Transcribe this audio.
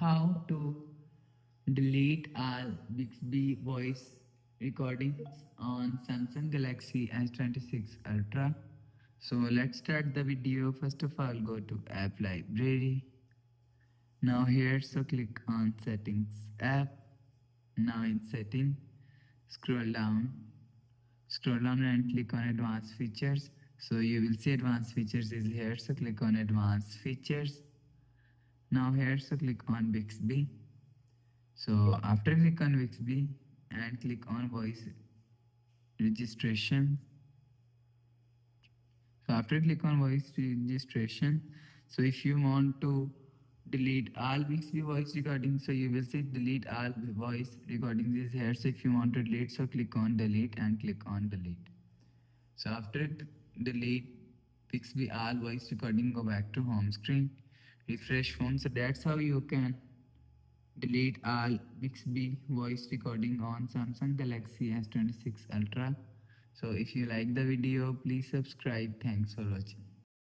How to delete all Bixby voice recordings on Samsung Galaxy S26 Ultra. So let's start the video. First of all, go to App Library. Now here, so click on Settings app. Now in Setting, scroll down. Scroll down and click on Advanced Features. So you will see Advanced Features is here. So click on Advanced Features. Now here, so click on Bixby. So after click on Bixby and click on voice registration. So after click on voice registration, so if you want to delete all Bixby voice recordings, so you will see delete all voice recordings is here. So if you want to delete, so click on delete and click on delete. So after delete Bixby all voice recording, go back to home screen, refresh phone. So that's how you can delete all Bixby voice recording on Samsung Galaxy S26 Ultra. So if you like the video, please subscribe. Thanks for watching.